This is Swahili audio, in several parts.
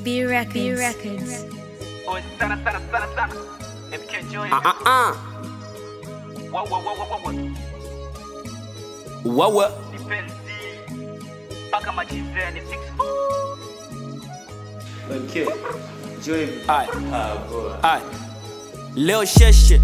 B Records. Oh, sana. MK Joy. Wawa. Defense. Paka machizeni 6. MK Joy. Ai. Leo sheshe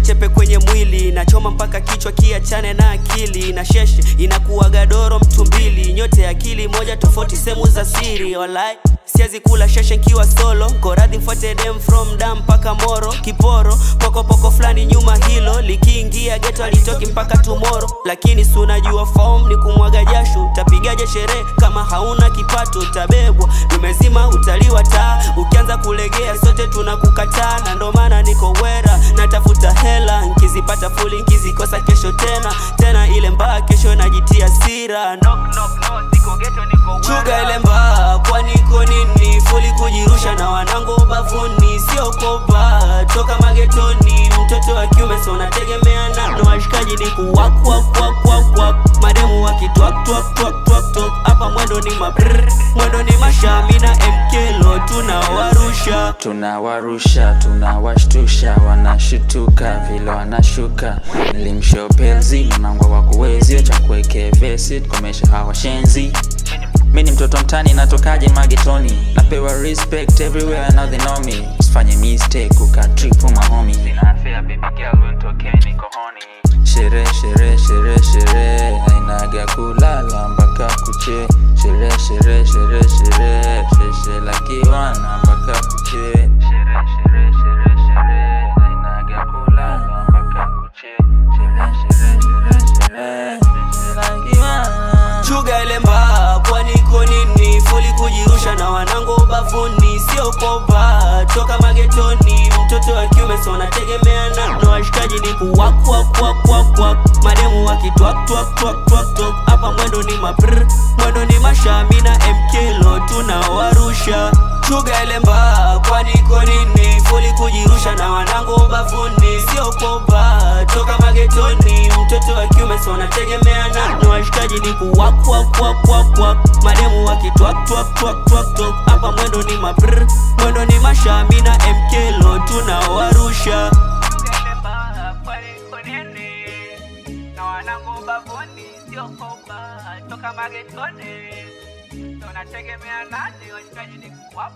chepe kwenye mwili, nachoma mpaka kichwa kiachane na akili, na sheshe inakuwa gadoro mtu mbili, nyote akili moja tofauti semu za siri. Walai siezi kula sheshe nkiwa solo, koradhi mfuate dem from dam mpaka moro, kiporo poko flani nyuma hilo, likiingia geto alitoki mpaka tomorrow. Lakini si unajua form ni kumwaga jasho, utapigaje sherehe kama hauna kipato? Utabebwa dumezima utaliwa taa, ukianza kulegea sote tunakukataa, na ndo maana niko wera natafuta hela, nkizipata fuli nkizikosa kesho tena ile mbaya kesho najitia sira. Knock, siko geto niko wera. Chuga ile mbaya kwa niko nini, fuli kujirusha na wanangu bafuni, sio koba toka magetoni, mtoto wa kiume so nategemea na washikaji ni kuwak mademu wakitwak hapa mwendo ni mwendo ni mashami na MK lo tunawarusha tunawashtusha, wanashituka vile wanashuka. Nilimshopelzi mnangwa wakuwezi cha kuweke vesi komesha hawashenzi. Mimi ni mtoto mtani natokaje magetoni, napewa respect everywhere now they know me. Usifanye mistake ukatrip my homie. Sina afia baby girl wentokeni kohoni. Shere hainaga kulala mpaka kuche. Shere laki wana mpaka kuche. Shere hainaga kulala mpaka kuche. Shere laki wana. Chuga ile mbaya kwa niko nini, fuli kujirusha na wanangu bafuni, sio koba toka magetoni, mtoto wa kiume so nategemea na washikaji ni kuwak mademu wakitwak hapa mwendo ni mwendo ni mashami na MK lo tunawarusha. Chuga ile mbaya kwa niko nini, fuli kujirusha na wanangu bafuni, sio koba toka magetoni, mtoto wa kiume so nategemea na washikaji ni kuwak mademu wakitwak hapa mwendo ni mwendo ni mashami na MK lo tunawarusha. Ile mbaya kwa niko nini, na wanangu bafuni, sio koba toka magetoni, tunategemea nani? Washikaji ni wak